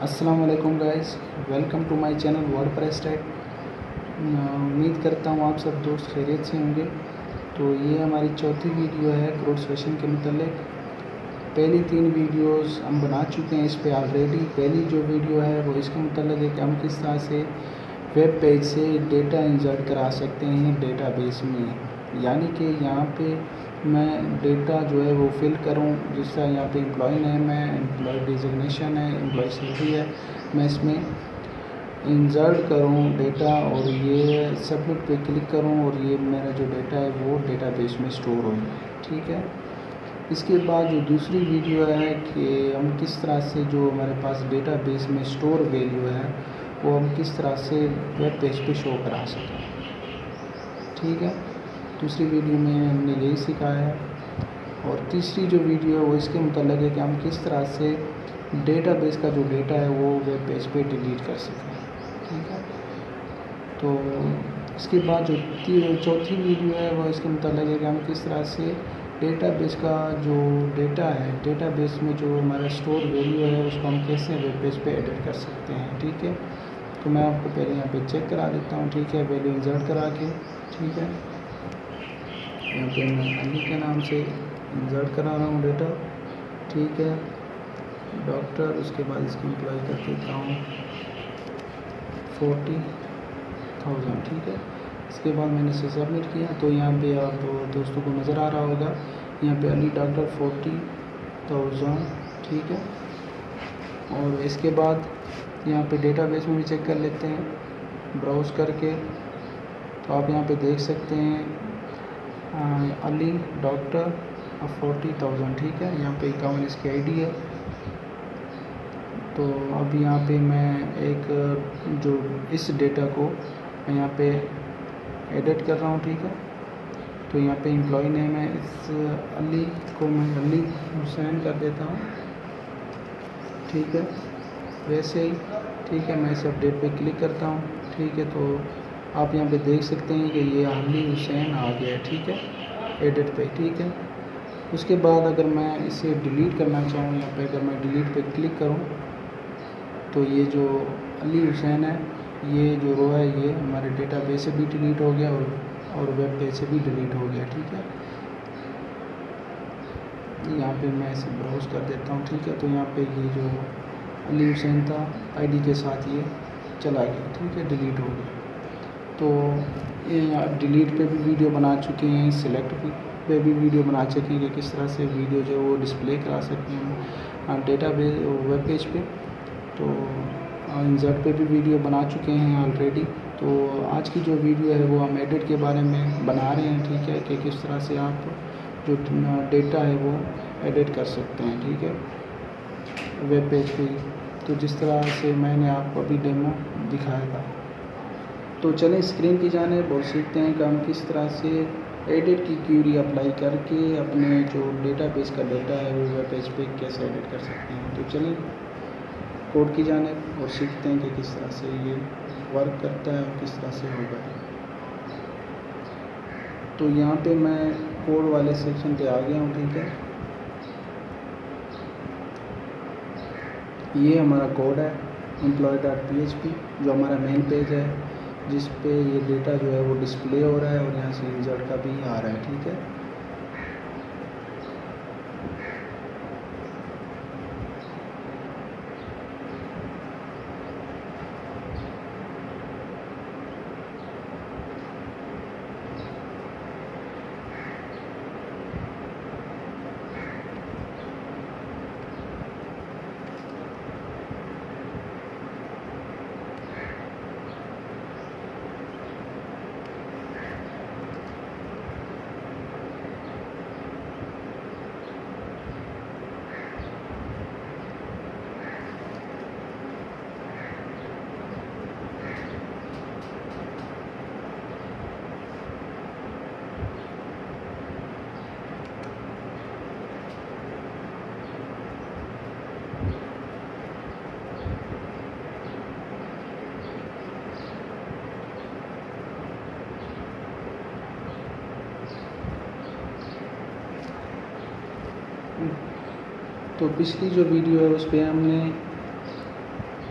अस्सलाम वालेकुम guys, welcome to my channel WordPress tech. उम्मीद करता हूँ आप सब दोस्त खैरियत से होंगे। तो ये हमारी चौथी वीडियो है क्रोड सेशन के मतलब। पहली 3 वीडियोस हम बना चुके हैं इस पे ऑलरेडी। पहली जो वीडियो है वो इसके मतलब है कि हम किस तरह से वेब पेज से डेटा इंसर्ट करा सकते हैं डेटाबेस में, यानी कि यहाँ पे मैं डेटा जो है वो फिल करूँ। जिस तरह यहाँ पे एम्प्लॉय नेम है, एम्प्लॉय डिजिग्नेशन है, एम्प्लॉय सैलरी है, मैं इसमें इंसर्ट करूँ डेटा और ये सबमिट पे क्लिक करूँ और ये मेरा जो डेटा है वो डेटाबेस में स्टोर हो। ठीक है। इसके बाद जो दूसरी वीडियो है कि हम किस तरह से जो हमारे पास डेटाबेस में स्टोर वैल्यू है वो हम किस तरह से वेब पेज पे शो करा सकें। ठीक है। दूसरी वीडियो में हमने यही सिखाया है। और तीसरी जो वीडियो है वो इसके मतलब है कि हम किस तरह से डेटाबेस का जो डेटा है वो वेब पेज पे डिलीट कर सकें। ठीक है। तो इसके बाद जो चौथी वीडियो है वो इसके मतलब है कि हम किस तरह से डेटाबेस का जो डेटा है, डेटाबेस में जो हमारा स्टोर वैल्यू है उसको हम कैसे वेब पेज पे एडिट कर सकते हैं। ठीक है। तो मैं आपको पहले यहाँ पे चेक करा देता हूँ। ठीक है, वैल्यू इंसर्ट करा के। ठीक है, यहाँ पे मैं अली के नाम से इंसर्ट करा रहा हूँ डेटा। ठीक है, डॉक्टर, उसके बाद इसकी एम्प्लॉय कर देता हूँ 40,000। ठीक है। इसके बाद मैंने इसे सबमिट किया तो यहाँ पे आप दोस्तों को नज़र आ रहा होगा, यहाँ पे अली डॉक्टर 40,000। ठीक है। और इसके बाद यहाँ पे डेटाबेस में भी चेक कर लेते हैं ब्राउज़ करके। तो आप यहाँ पे देख सकते हैं अली डॉक्टर 40,000। ठीक है, यहाँ पे 51 इसकी आईडी है। तो अब यहाँ पे मैं एक जो इस डेटा को मैं यहाँ पे एडिट कर रहा हूँ। ठीक है। तो यहाँ पे एम्प्लॉय नेम है, इस अली को मैं अली हुसैन कर देता हूँ। ठीक है, वैसे ही। ठीक है, मैं इस अपडेट पे क्लिक करता हूँ। ठीक है, तो आप यहाँ पे देख सकते हैं कि ये अली हुसैन आ गया है। ठीक है, एडिट पे। ठीक है। उसके बाद अगर मैं इसे डिलीट करना चाहूँ, यहाँ पे अगर मैं डिलीट पे क्लिक करूँ तो ये जो अली हुसैन है, ये जो रो है ये हमारे डेटाबेस से भी डिलीट हो गया और वेब पेज से भी डिलीट हो गया। ठीक है। यहाँ पे मैं इसे ब्राउज़ कर देता हूँ। ठीक है, तो यहाँ पे ये जो अली हुसैन था आईडी के साथ ये चला गया। ठीक है, डिलीट हो गया। तो ये डिलीट पे भी वीडियो बना चुके हैं, सिलेक्ट पे भी वीडियो बना चुके हैं कि किस तरह से वीडियो जो है वो डिस्प्ले करा सकते हैं डेटाबेस वेब पेज पे। तो इंसर्ट पे भी वीडियो बना चुके हैं ऑलरेडी। तो आज की जो वीडियो है वो हम एडिट के बारे में बना रहे हैं। ठीक है, कि किस तरह से आप जो डेटा है वो एडिट कर सकते हैं। ठीक है, वेब पेज पे। तो जिस तरह से मैंने आपको अभी डेमो दिखाया था। तो चलें स्क्रीन की जानिब और सीखते हैं कि हम किस तरह से एडिट की क्यूरी अप्लाई करके अपने जो डेटाबेस का डेटा है वो वेब पेज पे कैसे एडिट कर सकते हैं। तो चलें कोड की जानिब और सीखते हैं कि किस तरह से ये वर्क करता है और किस तरह से होगा। तो यहाँ पे मैं कोड वाले सेक्शन पे आ गया हूँ। ठीक है, ये हमारा कोड है employee.php जो हमारा मेन पेज है, जिस पे ये डेटा जो है वो डिस्प्ले हो रहा है और यहाँ से इंसर्ट का भी आ रहा है। ठीक है। तो पिछली जो वीडियो है उस पर हमने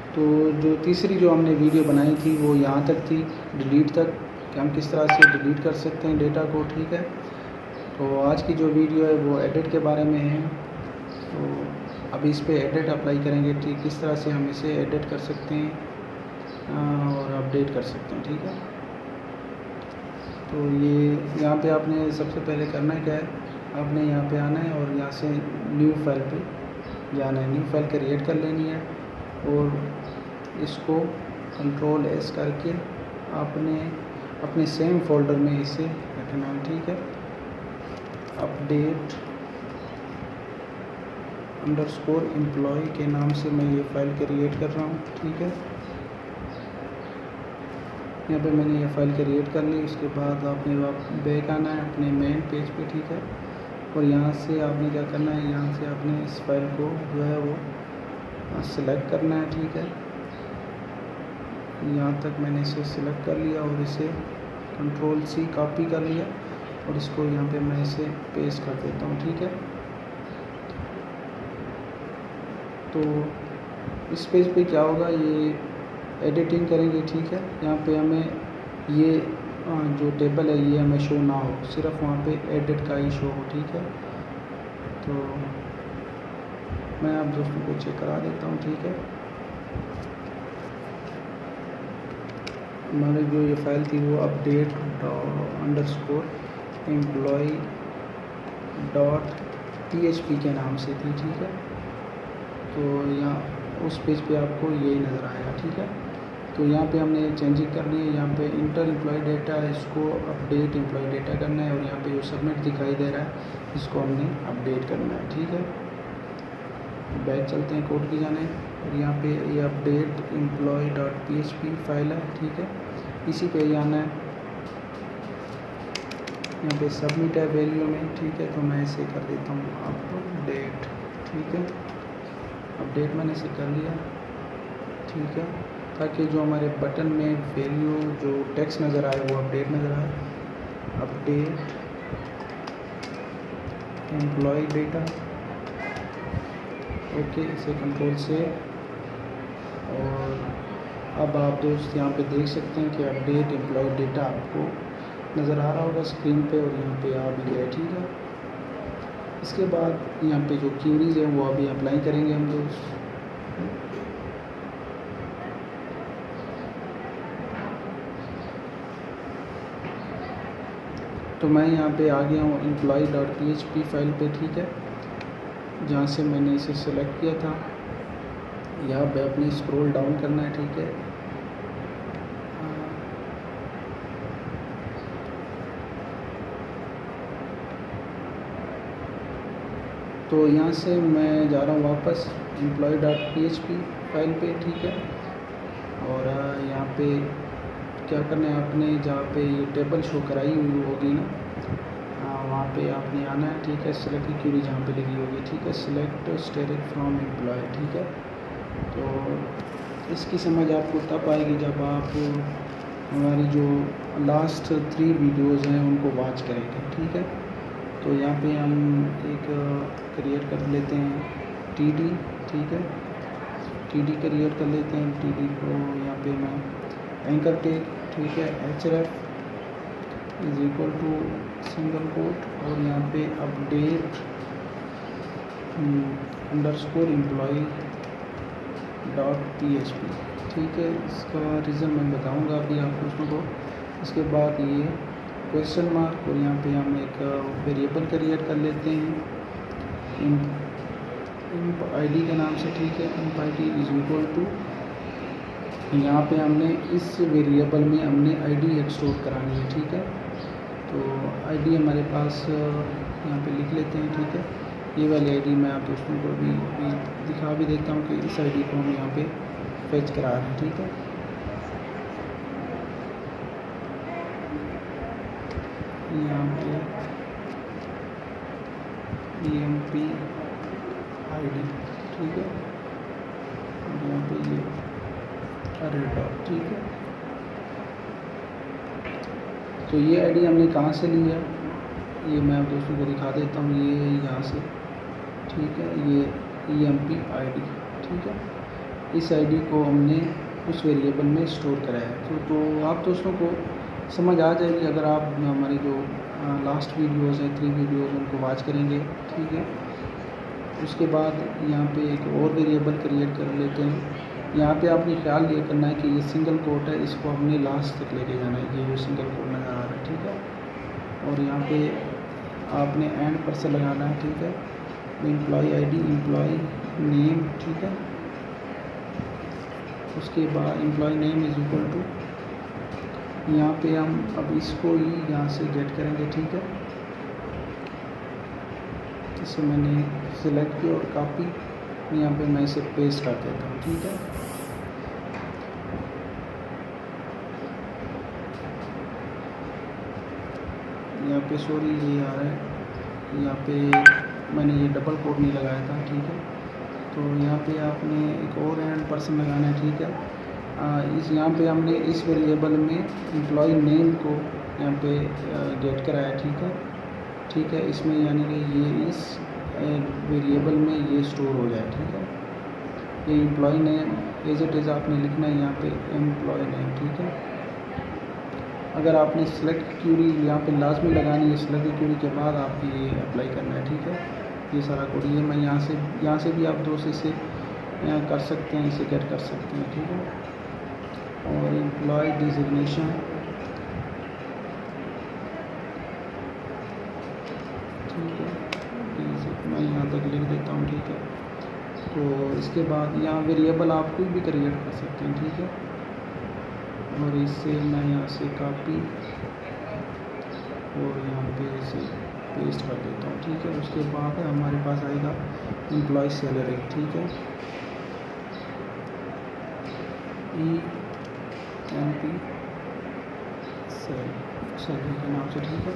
तो जो तीसरी जो हमने वीडियो बनाई थी वो यहाँ तक थी, डिलीट तक, कि हम किस तरह से डिलीट कर सकते हैं डेटा को, ठीक है। तो आज की जो वीडियो है वो एडिट के बारे में है। तो अब इस पे एडिट अप्लाई करेंगे, ठीक, किस तरह से हम इसे एडिट कर सकते हैं और अपडेट कर सकते हैं, ठीक है। तो ये यहाँ पे आपने सबसे पहले करना क्या है, आपने यहाँ पे आना है और यहाँ से न्यू फाइल पे जाना है, न्यू फाइल क्रिएट कर लेनी है और इसको Ctrl+S करके आपने अपने सेम फोल्डर में इसे रखना है, ठीक है। अपडेट _employee के नाम से मैं ये फ़ाइल क्रिएट कर रहा हूँ, ठीक है। यहाँ पे मैंने ये फ़ाइल क्रिएट कर ली। उसके बाद आपने बैक आना है अपने मेन पेज पे, ठीक है। और यहाँ से आपने क्या करना है, यहाँ से आपने इस फाइल को जो है वो सिलेक्ट करना है, ठीक है। यहाँ तक मैंने इसे सिलेक्ट कर लिया और इसे Ctrl+C कॉपी कर लिया और इसको यहाँ पे मैं इसे पेस्ट कर देता हूँ, ठीक है। तो इस पेज पे क्या होगा, ये एडिटिंग करेंगे, ठीक है। यहाँ पे हमें ये जो टेबल है ये हमें शो ना हो, सिर्फ वहाँ पे एडिट का ही शो हो, ठीक है। तो मैं आप दोस्तों को चेक करा देता हूँ, ठीक है। हमारी जो ये फाइल थी वो अपडेट _employee.php के नाम से थी, ठीक है। तो यहाँ उस पेज पे आपको यही नज़र आएगा, ठीक है। तो यहाँ पे हमने चेंजिंग करनी है, यहाँ पे इंटर एम्प्लॉय डेटा है, इसको अपडेट एम्प्लॉय डेटा करना है और यहाँ पे जो सबमिट दिखाई दे रहा है इसको हमने अपडेट करना है, ठीक है। बैक चलते हैं, कोड की जाने और यहाँ पे ये अपडेट employee.php फाइल है, ठीक है। इसी पे ही आना है, यहाँ पे सबमिट है वैल्यू में, ठीक है। तो मैं इसे कर देता हूँ अपडेट, ठीक है। अपडेट मैंने इसे कर लिया, ठीक है, ताकि जो हमारे बटन में वैल्यू जो टेक्स्ट नज़र आए वो अपडेट नज़र आए। अपडेट एम्प्लॉय डेटा, ओके, इसे कंट्रोल से। और अब आप दोस्त यहाँ पे देख सकते हैं कि अपडेट एम्प्लॉय डेटा आपको नज़र आ रहा होगा स्क्रीन पे और यहाँ पे आ भी गया, ठीक है। इसके बाद यहाँ पे जो क्यूरीज़ हैं वो अभी अप्लाई करेंगे हम दोस्त। तो मैं यहाँ पे आ गया हूँ employee.php फाइल पे, ठीक है, जहाँ से मैंने इसे सेलेक्ट किया था। यहाँ पे अपनी स्क्रॉल डाउन करना है, ठीक है। तो यहाँ से मैं जा रहा हूँ वापस employee.php फाइल पे, ठीक है। और यहाँ पे क्या करना है, आपने जहाँ पे ये टेबल शो कराई हुई होगी ना, वहाँ पे आपने आना है, ठीक है। सेलेक्ट की क्यूरी जहाँ पे लिखी होगी, ठीक है, सिलेक्ट स्टेरिक फ्रॉम एम्प्लॉय, ठीक है। तो इसकी समझ आपको तब आएगी जब आप हमारी जो लास्ट 3 वीडियोज़ हैं उनको वॉच करेंगे, ठीक है। तो यहाँ पे हम एक क्रिएट कर लेते हैं TD, ठीक है, TD क्रिएट कर लेते हैं। TD को यहाँ पे मैं एंकर टेक, ठीक है, href = सिंगल कोट और यहाँ पे अपडेट _employee.php, ठीक है। इसका रीज़न मैं बताऊँगा अभी आप दोस्तों को। इसके बाद ये क्वेश्चन मार्क और यहाँ पे हम एक वेरिएबल क्रिएट कर लेते हैं imp id के नाम से, ठीक है। imp id = यहाँ पे हमने इस वेरिएबल में हमने id एक स्टोर करानी है, ठीक है। तो id हमारे पास यहाँ पे लिख लेते हैं, ठीक है। ये वाली id मैं आप दोस्तों को भी दिखा भी देता हूँ कि इस id को हम यहाँ पे फेच करा रहे हैं, ठीक है। यहाँ पे emp id, ठीक है। और यहाँ पे ये अरे डॉट, ठीक है। तो ये आईडी हमने कहाँ से ली है ये मैं आप दोस्तों को दिखा देता हूँ। ये यहाँ से, ठीक है, ये emp id, ठीक है। इस आईडी को हमने उस वेरिएबल में स्टोर करा है। तो आप दोस्तों को समझ आ जाएगी अगर आप हमारी जो लास्ट वीडियोज़ हैं 3 वीडियोज़ उनको वॉच करेंगे, ठीक है। उसके बाद यहाँ पे एक और वेरिएबल क्रिएट कर लेते हैं। यहाँ पे आपने ख्याल ये करना है कि ये सिंगल कोट है, इसको हमने लास्ट तक लेके जाना है। ये जो सिंगल कोट नज़र आ रहा है, ठीक है। और यहाँ पे आपने एंड पर्सन लगाना है, ठीक है। एम्प्लॉय आईडी, एम्प्लॉय नेम, ठीक है। उसके बाद employ name is equal to, यहाँ पे हम अब इसको ही यहाँ से गेट करेंगे, ठीक है। इसे मैंने सिलेक्ट किया और कॉपी, यहाँ पे मैं इसे पेस्ट कर देता हूँ, ठीक है। यहाँ पे सॉरी ये आ रहा है, यहाँ पे मैंने ये डबल कोट नहीं लगाया था, ठीक है। तो यहाँ पे आपने एक और एंड पर्सन लगाना है, ठीक है। इस यहाँ पे हमने इस वेरिएबल में एम्प्लॉय नेम को यहाँ पे गेट कराया, ठीक है। इसमें यानी कि ये इस वेरिएबल में ये स्टोर हो जाए, ठीक है। ये employ name as it is आपने लिखना है यहाँ पे एम्प्लॉय नेम, ठीक है। अगर आपने सेलेक्ट क्यूरी यहाँ पे लाजमी लगानी है, सेलेक्ट क्यूरी के बाद आप ये अप्लाई करना है, ठीक है। ये सारा कोड ये मैं यहाँ से भी आप दोस्त इसे कर सकते हैं, इसे गेट कर सकते हैं, ठीक है। और एम्प्लॉय डिजिग्नेशन, ठीक है, मैं यहाँ तक लिख देता हूँ, ठीक है। तो इसके बाद यहाँ वेरिएबल आप कोई भी क्रिएट कर सकते हैं, ठीक है। और इससे मैं यहाँ से कॉपी और यहाँ पे इसे पेस्ट कर देता हूँ, ठीक है। उसके बाद हमारे पास आएगा एम्प्लॉय सैलरी, ठीक है। EMP सैलरी के नाम से, ठीक है।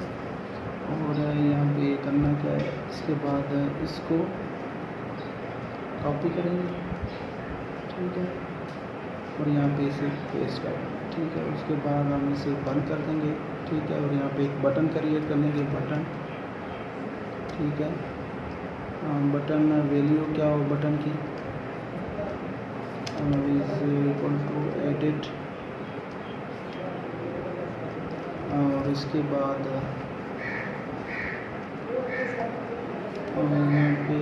और यहाँ पे करना क्या है, इसके बाद इसको कॉपी करेंगे, ठीक है। और यहाँ पे इसे पेस्ट कर देंगे, ठीक है। उसके बाद हम इसे बंद कर देंगे, ठीक है। और यहाँ पे एक बटन क्रिएट कर लेंगे, बटन, ठीक है। बटन वैल्यू क्या हो बटन की, इज इक्वल टू एडिट। और इसके बाद यहाँ पे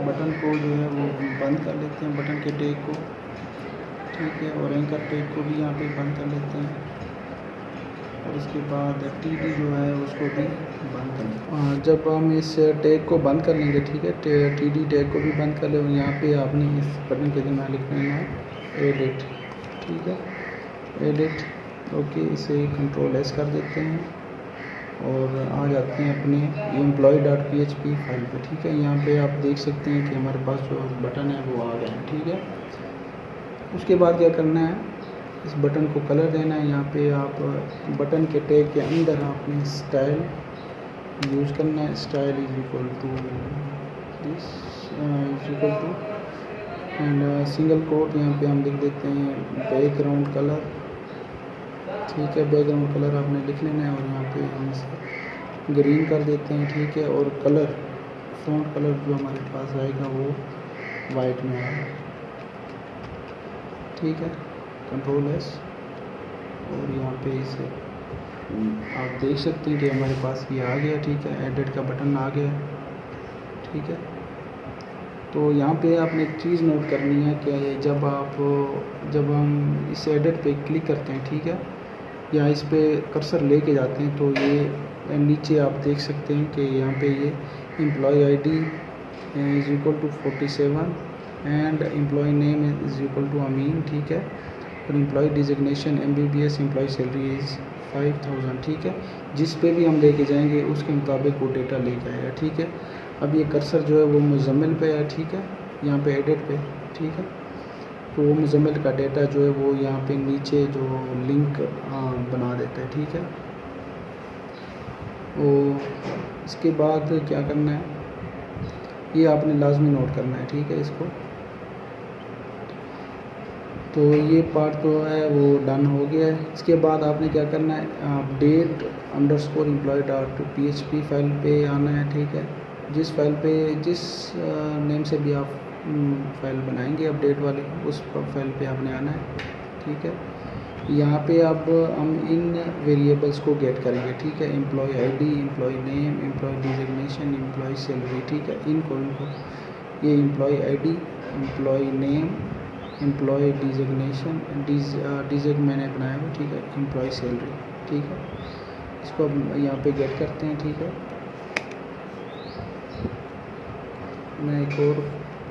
बटन को जो है वो बंद कर लेते हैं, बटन के टैग को, ठीक है। और एंकर टैग को भी यहाँ पे बंद कर लेते हैं। और इसके बाद TD जो है उसको भी बंद कर लेते हैं। जब हम इस टैग को बंद कर लेंगे, ठीक है, TD टैग को भी बंद कर लें। यहाँ पे आपने इस बटन के जगह लिखना है एडिट, ठीक है, एडिट, ओके। इसे Ctrl+S कर देते हैं और आ जाते हैं अपने employee.php फाइल पे, ठीक है। यहाँ पे आप देख सकते हैं कि हमारे पास जो बटन है वो आ गया है, ठीक है। उसके बाद क्या करना है, इस बटन को कलर देना है। यहाँ पे आप बटन के टैग के अंदर आपने स्टाइल यूज़ करना है। Style is equal to this, is equal to and single quote यहाँ पे हम लिख देते हैं बैकग्राउंड कलर, ठीक है। बैकग्राउंड कलर आपने लिख लेना है और यहाँ पे हम इसे ग्रीन कर देते हैं, ठीक है। और कलर, फ़ॉन्ट कलर जो हमारे पास आएगा वो वाइट में आएगा, ठीक है। Ctrl+S और यहाँ पे इसे आप देख सकते हैं कि हमारे पास ये आ गया, ठीक है। एडिट का बटन आ गया, ठीक है। तो यहाँ पे आपने एक चीज़ नोट करनी है कि जब हम इस एडिट पे क्लिक करते हैं, ठीक है, या इस पे कर्सर लेके जाते हैं, तो ये नीचे आप देख सकते हैं कि यहाँ पे ये employee ID is equal to 47 and employee name is equal to Amin, ठीक है। और employee designation MBBS, employee salary is 5000, ठीक है। जिस पे भी हम लेके जाएंगे उसके मुताबिक वो डेटा लेके आएगा, ठीक है। अब ये कर्सर जो है वो मुज़म्मिल पे है, ठीक है, यहाँ पे एडिट पे, ठीक है। तो वो मुज़म्मिल का डेटा जो है वो यहाँ पे नीचे जो लिंक बना देता है, ठीक है। तो इसके बाद क्या करना है, ये आपने लाजमी नोट करना है, ठीक है, इसको। तो ये पार्ट जो है वो डन हो गया है। इसके बाद आपने क्या करना है, अपडेट _employee.php फाइल पे आना है, ठीक है। जिस फाइल पे जिस नेम से भी आप फाइल बनाएंगे अपडेट वाली, उस फाइल पे आपने आना है, ठीक है। यहाँ पे अब हम इन वेरिएबल्स को गेट करेंगे, ठीक है। Employee ID, employ name, employ designation, employ salary, ठीक है। इनको ये employee ID, employ name, employ designation, डिजिग मैंने बनाया हुआ, ठीक है, एम्प्लॉय सैलरी, ठीक है। इसको अब यहाँ पे गेट करते हैं, ठीक है। मैं एक और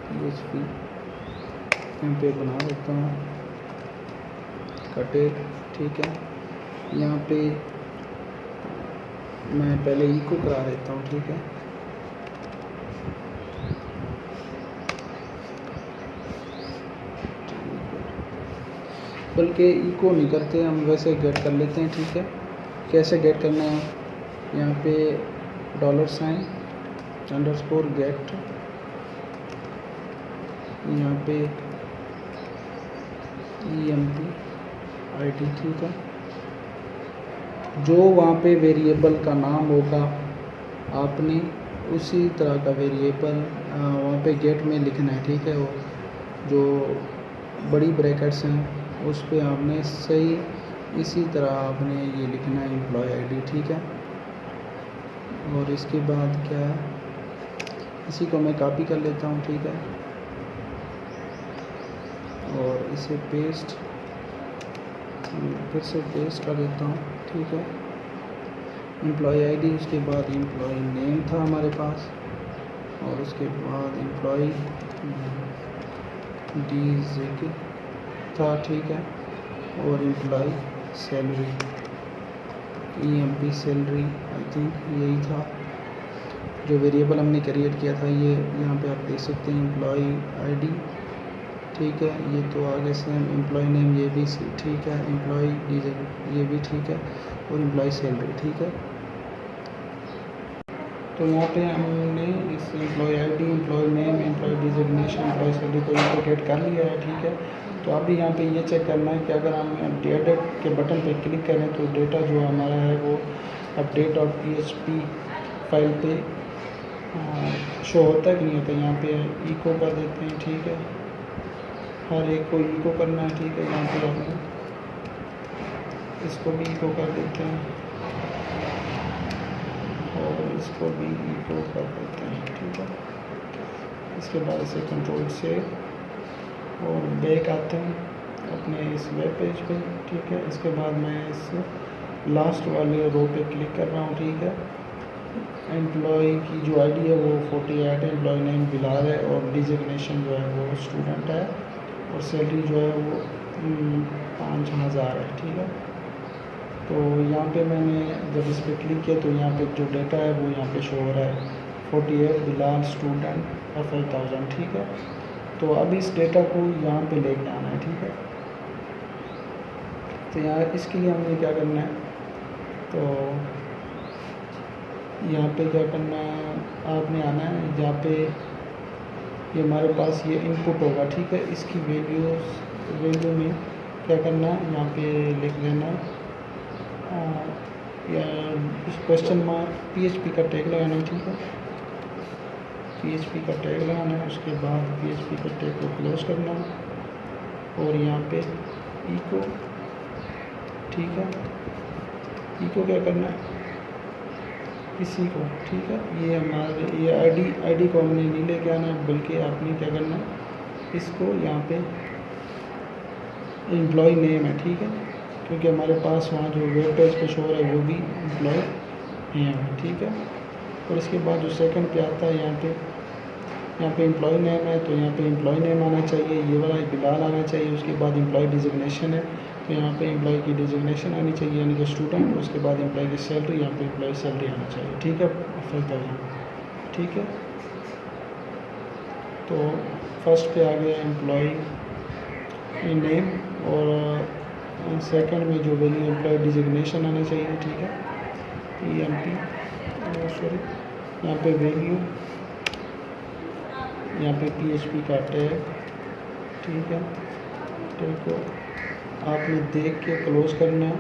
PHP यहाँ पे बना देता हूँ, कटे, ठीक है। यहाँ पे मैं पहले इको करा देता हूँ, ठीक है। बल्कि इको नहीं करते, हम वैसे गेट कर लेते हैं, ठीक है। कैसे गेट करना है, यहाँ पे $_गेट, यहाँ पे EMP ID, ठीक है। जो वहाँ पे वेरिएबल का नाम होगा आपने उसी तरह का वेरिएबल वहाँ पे गेट में लिखना है, ठीक है। वो जो बड़ी ब्रैकेट्स हैं उस पे आपने सही इसी तरह आपने ये लिखना है, एम्प्लॉय आईडी, ठीक है। और इसके बाद क्या है, इसी को मैं कॉपी कर लेता हूँ, ठीक है, और इसे पेस्ट, फिर से पेस्ट कर देता हूँ, ठीक है। एम्प्लॉय आईडी, उसके बाद एम्प्लॉय नेम था हमारे पास, और उसके बाद एम्प्लॉय डिजिग था, ठीक है, और employ salary, EMP salary, I think यही था जो वेरिएबल हमने क्रिएट किया था। ये यहाँ पे आप देख सकते हैं, एम्प्लॉय आईडी, ठीक है। ये तो आगे से एम्प्लॉय नेम, ये भी ठीक है, एम्प्लॉय डिजिग ये भी ठीक है, और एम्प्लॉय सैलरी, ठीक है। तो यहाँ पे हमने इस employ ID, employ name, employ designation, employ salary को इंपोर्ट कर लिया है, ठीक है। तो अभी यहाँ पे ये चेक करना है कि अगर हम अपडेट के बटन पे क्लिक करें तो डेटा जो हमारा है वो अपडेट और PHP फाइल पे शो होता है कि नहीं होता। यहाँ पे इको कर देते हैं, ठीक है, हर एक को इको करना है, ठीक है। यहाँ पे हमने इसको भी इको कर देते हैं और इसको भी इको कर देते हैं, ठीक है। इसके बाद इसे कंट्रोल से और बैक आते हैं अपने इस वेब पेज पे, ठीक है। इसके बाद मैं इस लास्ट वाले रो पे क्लिक कर रहा हूँ, ठीक है। एम्प्लॉय की जो आईडी है वो 48 है, एम्प्लॉय नेम बिलाल है, और डिजिग्नेशन जो है वो स्टूडेंट है, और सैलरी जो है वो 5000 है, ठीक है। तो यहाँ पे मैंने जब इस पर क्लिक किया तो यहाँ पे जो डेटा है वो यहाँ पे शो हो रहा है, 48 बिलाल स्टूडेंट और 5000, ठीक है। तो अब इस डेटा को यहाँ पे लेके आना है, ठीक है। तो यहाँ इसके लिए हमें क्या करना है, तो यहाँ पे क्या करना है, आपने आना है यहाँ पे, ये हमारे पास ये इनपुट होगा, ठीक है। इसकी वैल्यू में क्या करना है, यहाँ पे लिख लेना है या इस क्वेश्चन मार्क PHP का टैग लगाना है, ठीक है। PHP का टैग लगाना है, उसके बाद PHP का टैग को क्लोज करना है और यहाँ पे इको, ठीक है। इको क्या करना है, इसी को, ठीक है। ये हमारे ये आईडी को हमने नहीं लेके आना है, बल्कि आपने क्या करना है, इसको यहाँ पे एम्प्लॉय नेम है, ठीक है, क्योंकि हमारे पास वहाँ जो वेब पेज पे शो है वो भी एम्प्लॉय नेम है, ठीक है। और इसके बाद जो सेकंड पे आता है यहाँ पे एम्प्लॉय नेम है, तो यहाँ पे एम्प्लॉय नेम आना चाहिए, ये वाला बिलाल आना चाहिए। उसके बाद एम्प्लॉय डिजिग्नेशन है, तो यहाँ पे एम्प्लॉय की डिजिग्नेशन आनी चाहिए, यानी कि स्टूडेंट। उसके बाद एम्प्लॉय की सैलरी, यहाँ पे एम्प्लॉय सैलरी आना चाहिए, ठीक है, 5000, ठीक है। तो फर्स्ट पे आ गया एम्प्लॉय नेम, और सेकंड में जो वैल्यू एम्प्लॉय डिजिग्नेशन आना चाहिए, ठीक है, EMP, सॉरी, यहाँ पे वैल्यू, यहाँ पे PHP का टैग, ठीक है। टैग को आपने देख के क्लोज करना है।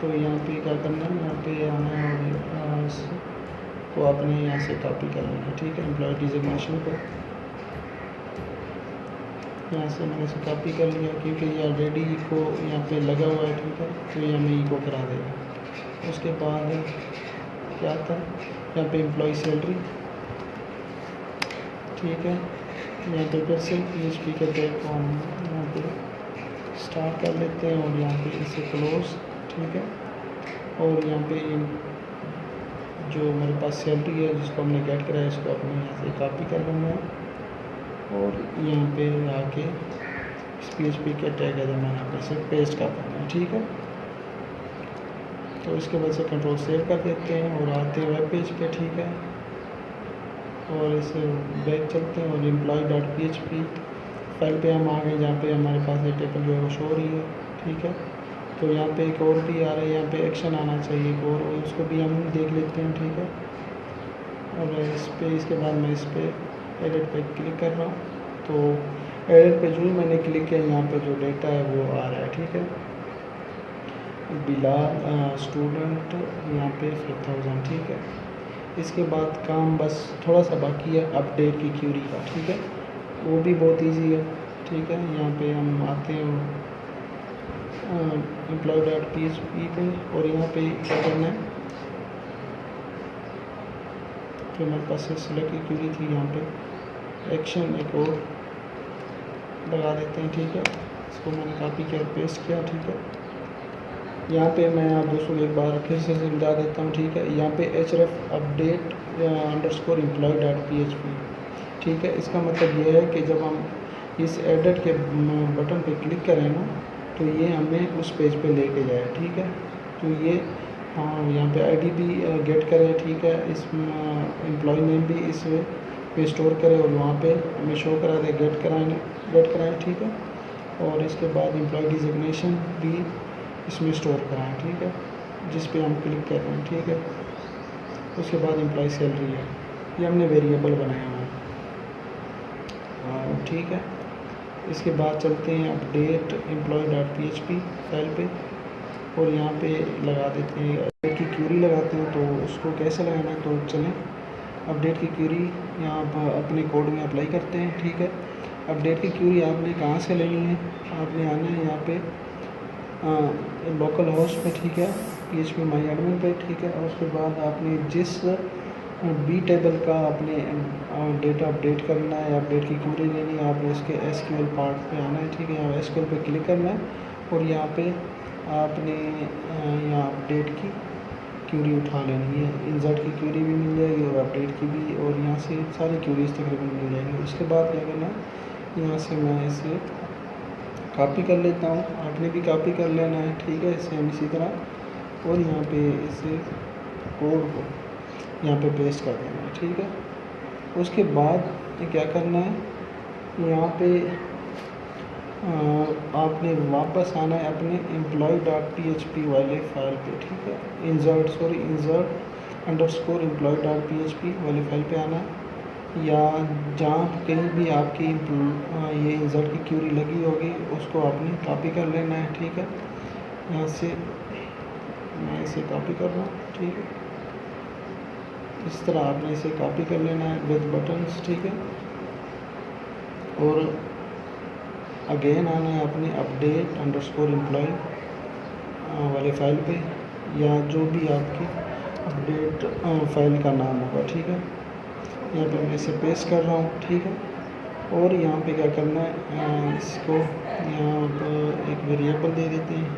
तो यहाँ पे क्या करना है, यहाँ पे आना है और तो आपने यहाँ से कॉपी कर लेना है, ठीक है। एम्प्लॉय डिजिग्नेशन को यहाँ से मैंने इसे कॉपी कर लिया क्योंकि ये ऑलरेडी इको यहाँ पे लगा हुआ है, ठीक है, तो ये हमें इको करा देगा। उसके बाद क्या था, यहाँ पे एम्प्लॉय सैलरी, ठीक है। यहाँ पे फिर से PHP के टैग को हम यहाँ पे स्टार्ट कर लेते हैं और यहाँ पे इसे क्लोज, ठीक है। और यहाँ पे जो मेरे पास सैलरी है जिसको हमने गेट कराया इसको अपने यहाँ से कॉपी कर लेना है और यहाँ पे आके इस PHP के टैग है जो मैंने अपने से पेस्ट कर देना है, ठीक है। तो इसके बाद से कंट्रोल सेव कर देते हैं और आते हैं वेब पेज पे, ठीक है। और इसे बैक चलते हैं और employee.php फाइल पे हम आ गए जहाँ पे हमारे पास ये टेबल जो है वो शो हो रही है, ठीक है। तो यहाँ पे एक और भी आ रहा है, यहाँ पे एक्शन आना चाहिए एक और उसको भी हम देख लेते हैं, ठीक है। और इस पे इसके बाद मैं इस पे एडिट पे क्लिक कर रहा हूँ। तो एडिट पे जो ही मैंने क्लिक किया यहाँ पे जो डेटा है वो आ रहा है, ठीक है। बिलाल स्टूडेंट यहाँ पे 5000, ठीक है। इसके बाद काम बस थोड़ा सा बाकी है अपडेट की क्यूरी का, ठीक है, वो भी बहुत इजी है, ठीक है। यहाँ पे हम आते हैं employee.php पे और यहाँ पे क्या करना है, तो मेरे पास सिलेक्ट की क्यूरी थी, यहाँ पे एक्शन एक और लगा देते हैं, ठीक है। इसको मैंने कॉपी किया और पेस्ट किया, ठीक है। यहाँ पे मैं आप दोस्तों एक बार फिर से समझा देता हूँ, ठीक है। यहाँ पे href अपडेट _employee.php, ठीक है। इसका मतलब ये है कि जब हम इस एडिट के बटन पे क्लिक करें ना तो ये हमें उस पेज पे लेके जाए, ठीक है। तो ये यहाँ पे आईडी भी गेट करें, ठीक है। इस एम्प्लॉय नेम भी इस पे स्टोर करें और वहाँ पे हमें शो करा दे, गेट कराएँ, ठीक है। और इसके बाद एम्प्लॉय डिजिग्नेशन भी इसमें स्टोर कराएँ, ठीक है, जिस पे हम क्लिक कर रहे हैं, ठीक है। उसके बाद एम्प्लॉय सैलरी है, ये हमने वेरिएबल बनाया हुआ है, ठीक है। इसके बाद चलते हैं अपडेट employee.php फाइल पे और यहाँ पे लगा देते हैं अपडेट की क्यूरी लगाते हैं। तो उसको कैसे लगाना है, तो चलें अपडेट की क्यूरी यहाँ पर अपने कोड में अप्लाई करते हैं, ठीक है। अपडेट की क्यूरी आपने कहाँ से लेनी है, आपने आना है यहाँ पे लोकल होस्ट पे, ठीक है, PHP my admin पे, ठीक है। और उसके बाद आपने जिस बी टेबल का आपने डेटा अपडेट करना है, अपडेट की क्यूरी लेनी है, आपने इसके SQL पार्ट पे आना है, ठीक है। यहाँ SQL पे क्लिक करना है और यहाँ पे आपने यहाँ अपडेट की क्यूरी उठा लेनी है, इंसर्ट की क्यूरी भी मिल जाएगी और अपडेट की भी, और यहाँ से सारी क्यूरीज तकरीबन मिल जाएंगी। उसके बाद क्या करना है, यहाँ से मैं इसे कॉपी कर लेता हूँ, आपने भी कॉपी कर लेना है, ठीक है, सेम इसी तरह। और यहाँ पे इसे कोड को यहाँ पे पेस्ट कर देना है, ठीक है। उसके बाद क्या करना है, यहाँ पे आपने वापस आना है अपने employee.php वाले फाइल पे, ठीक है। insert _ employee.php वाले फाइल पे आना है, या जहाँ कहीं भी आपकी ये इंसर्ट की क्यूरी लगी होगी उसको आपने कॉपी कर लेना है, ठीक है। यहाँ से मैं इसे कॉपी कर रहा हूँ, ठीक है। इस तरह आपने इसे कॉपी कर लेना है विद बटन्स, ठीक है। और अगेन आना है अपने अपडेट _ employee वाले फाइल पे, या जो भी आपकी अपडेट फाइल का नाम होगा, ठीक है। यहाँ पे मैं इसे पेस्ट कर रहा हूँ, ठीक है। और यहाँ पे क्या करना है, इसको यहाँ पर एक वेरिएबल दे देते हैं,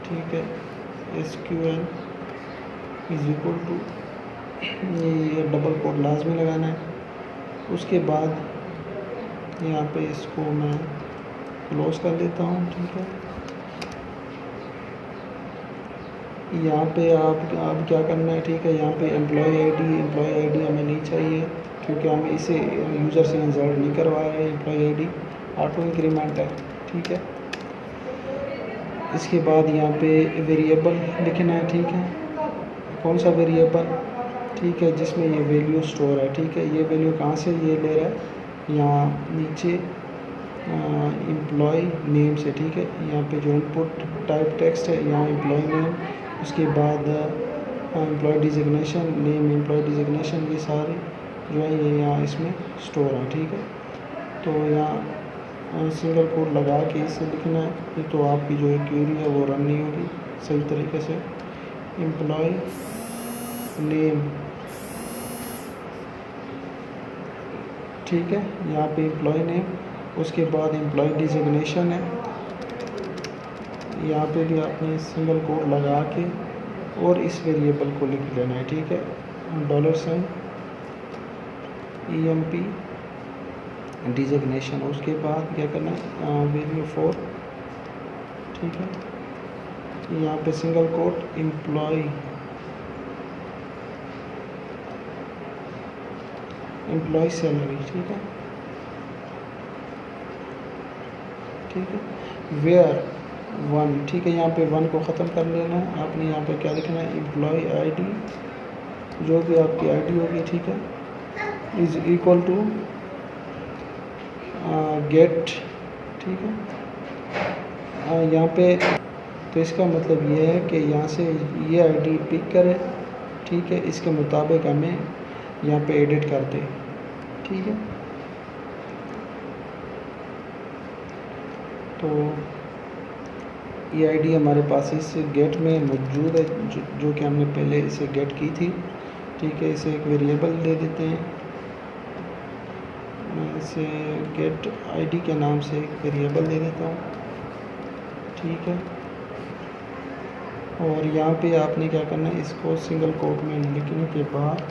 ठीक है। SQL = ये डबल कोट लाजमी लगाना है। उसके बाद यहाँ पे इसको मैं क्लोज कर देता हूँ, ठीक है। यहाँ पे आप क्या करना है, ठीक है। यहाँ पे एम्प्लॉय आईडी हमें नहीं चाहिए क्योंकि हम इसे यूज़र से इंसर्ट नहीं करवा रहे हैं। एम्प्लॉय आईडी ऑटो इंक्रीमेंट है, ठीक है। इसके बाद यहाँ पे वेरिएबल लिखना है, ठीक है। कौन सा वेरिएबल, ठीक है, जिसमें ये वैल्यू स्टोर है, ठीक है। ये वैल्यू कहाँ से ये ले रहा है, यहाँ नीचे एम्प्लॉय नेम से, ठीक है। यहाँ पे जो इनपुट टाइप टेक्स्ट है यहाँ एम्प्लॉय नेम, उसके बाद employ designation, name, employ designation, ये सारे जो है ये यहाँ इसमें स्टोर हैं। ठीक है, तो यहाँ सिंगल कोट लगा के इसे लिखना है, नहीं तो आपकी जो है क्वेरी है वो रन नहीं होगी सही तरीके से। एम्प्लॉय नेम, ठीक है, यहाँ पे एम्प्लॉय नेम, उसके बाद एम्प्लॉय डिजिग्नेशन है, यहाँ पे भी आपने सिंगल कोट लगा के और इस वेरिएबल को लिख लेना है। ठीक है, $, EMP डिजिग्नेशन, उसके बाद क्या करना है वैल्यू 4। ठीक है, यहाँ पे सिंगल कोट एम्प्लॉय सैलरी। ठीक है, ठीक है, वेयर 1। ठीक है, यहाँ पे 1 को ख़त्म कर लेना है आपने। यहाँ पे क्या लिखना है, एम्प्लॉय ID, जो भी आपकी ID होगी, ठीक है, इज़ इक्वल टू गेट। ठीक है, यहाँ पे तो इसका मतलब ये है कि यहाँ से ये ID पिक करे, ठीक है, इसके मुताबिक हमें यहाँ पे एडिट कर दे। ठीक है, तो ये ID हमारे पास इस गेट में मौजूद है, जो कि हमने पहले इसे गेट की थी। ठीक है, इसे एक वेरिएबल दे देते हैं, मैं इसे गेट ID के नाम से एक वेरिएबल दे देता हूँ। ठीक है, और यहाँ पे आपने क्या करना है, इसको सिंगल कोट में लिखने के बाद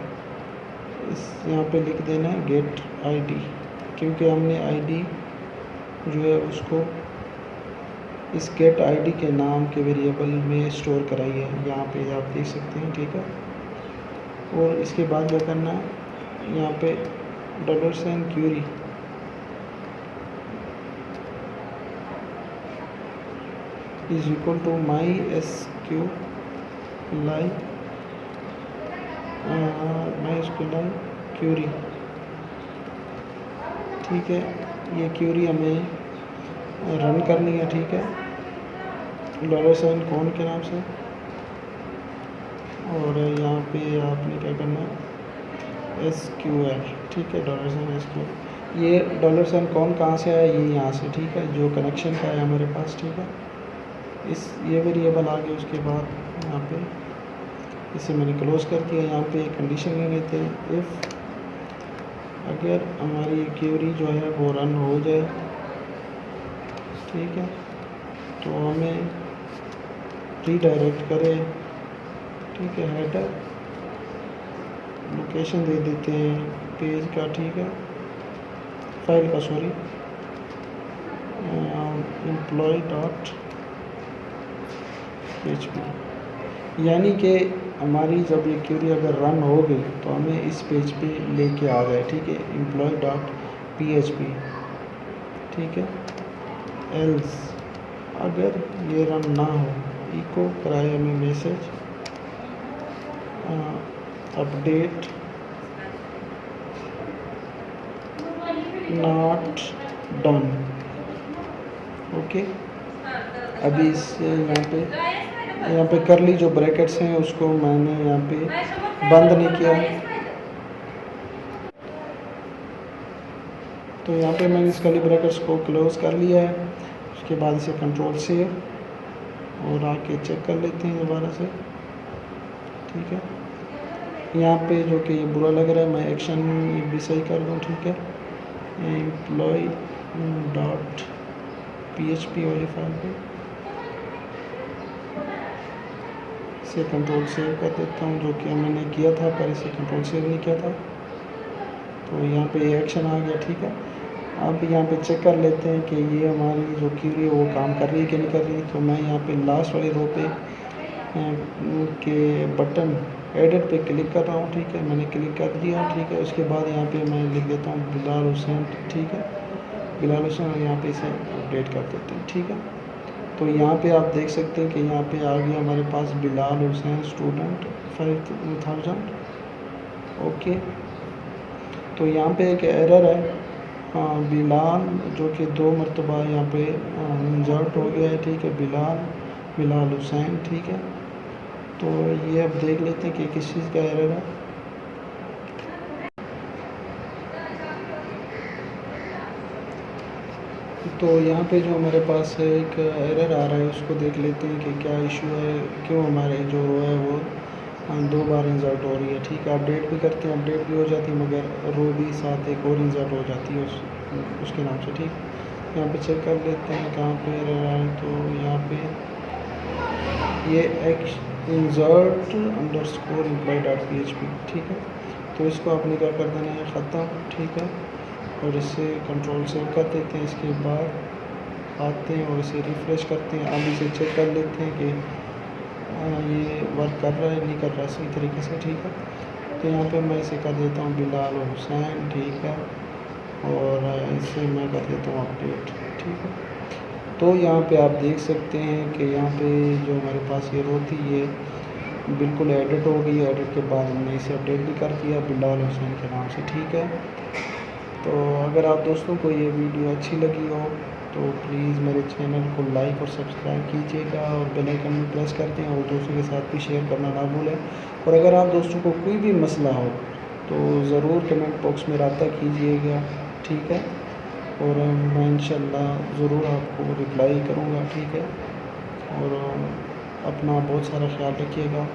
इस यहाँ पे लिख देना है गेट ID, क्योंकि हमने ID जो है उसको इस गेट ID के नाम के वेरिएबल में स्टोर कराई है, यहाँ पे आप देख सकते हैं। ठीक है, और इसके बाद क्या करना है, यहाँ पे $query is equal to MySQL query. ठीक है, ये क्वेरी हमें रन करनी है। ठीक है, $कौन के नाम से, और यहाँ पे आपने क्या करना है SQL। ठीक है, $SQL, ये $कौन कहाँ से आया, ये यहाँ से। ठीक है, जो कनेक्शन का है हमारे पास। ठीक है, ये वेरिएबल आ गया। उसके बाद यहाँ पे इसे मैंने क्लोज कर दिया। यहाँ पे एक कंडीशन ले लेते हैं, इफ़ अगर हमारी क्वेरी जो है वो रन हो जाए, ठीक है, तो हमें रीडायरेक्ट करे। ठीक है, हेडर लोकेशन दे देते हैं पेज का। ठीक है, फाइल का, सॉरी, employee.php, यानी कि हमारी जब ये क्वेरी अगर रन हो गई तो हमें इस पेज पे लेके आ जाए। ठीक है, employee.php। ठीक है, एल्स अगर ये रन ना हो, इको कराए हमें message update not done. Okay, अभी इस यहाँ पे करली जो ब्रैकेट्स हैं उसको मैंने यहाँ पे बंद नहीं किया है, तो यहाँ पे मैंने इस करली ब्रैकेट्स को क्लोज कर लिया है। उसके बाद इसे कंट्रोल सेव और आके चेक कर लेते हैं दोबारा से। ठीक है, यहाँ पे जो कि ये बुरा लग रहा है, मैं एक्शन भी सही कर दूँ। ठीक है, employee.php वाली फाइल पे इसे कंट्रोल सेव कर देता हूँ, जो कि मैंने किया था पर इसे कंट्रोल सेव नहीं किया था, तो यहाँ पे ये एक्शन आ गया। ठीक है, अब यहाँ पे चेक कर लेते हैं कि ये हमारी जो क्वेरी है वो काम कर रही है कि नहीं कर रही। तो मैं यहाँ पे लास्ट वाली रो पे के बटन एडिट पे क्लिक कर रहा हूँ। ठीक है, मैंने क्लिक कर दिया। ठीक है, उसके बाद यहाँ पे मैं लिख देता हूँ बिलाल हुसैन। ठीक है, बिलाल हुसैन, और यहाँ पे इसे अपडेट कर देते हैं। ठीक है, तो यहाँ पे आप देख सकते हैं कि यहाँ पे आ गया हमारे पास बिलाल हुसैन स्टूडेंट 5000। ओके, तो यहाँ पे एक एरर है, बिलाल जो कि 2 मरतबा यहाँ पे इंसर्ट हो गया है। ठीक है, बिलाल हुसैन। ठीक है, तो ये अब देख लेते हैं कि किस चीज़ का एरर है। तो यहाँ पे जो हमारे पास एक एरर आ रहा है उसको देख लेते हैं कि क्या इशू है, क्यों हमारे जो रो है वो 2 बार इंसर्ट हो रही है। ठीक है, अपडेट भी करते हैं, अपडेट भी हो जाती है, मगर रो भी साथ एक और इंसर्ट हो जाती है उसके नाम से। ठीक, यहाँ पे चेक कर लेते हैं कहाँ पे एरर आए। तो यहाँ पे ये insert underscore employee dot php। ठीक है, तो इसको आपने क्या कर देना है, ख़त्म। ठीक है, और इसे कंट्रोल सेव कर देते हैं। इसके बाद आते हैं और इसे रिफ़्रेश करते हैं। अब इसे चेक कर लेते हैं कि ये वर्क कर रहा है नहीं कर रहा है सही तरीके से। ठीक है, तो यहाँ पे मैं इसे कर देता हूँ बिलाल हुसैन। ठीक है, और इसे मैं कर देता हूँ अपडेट। ठीक है, तो यहाँ पे आप देख सकते हैं कि यहाँ पे जो हमारे पास ये रो थी ये बिल्कुल एडिट हो गई है। एडिट के बाद हमने इसे अपडेट भी कर दिया बिलाल हुसैन के नाम से। ठीक है, तो अगर आप दोस्तों को ये वीडियो अच्छी लगी हो तो प्लीज़ मेरे चैनल को लाइक और सब्सक्राइब कीजिएगा और बेल आइकन में प्रेस कर दें और दोस्तों के साथ भी शेयर करना ना भूलें। और अगर आप दोस्तों को कोई भी मसला हो तो ज़रूर कमेंट बॉक्स में रब्ता कीजिएगा। ठीक है, और मैं इंशाल्लाह ज़रूर आपको रिप्लाई करूँगा। ठीक है, और अपना बहुत सारा ख्याल रखिएगा।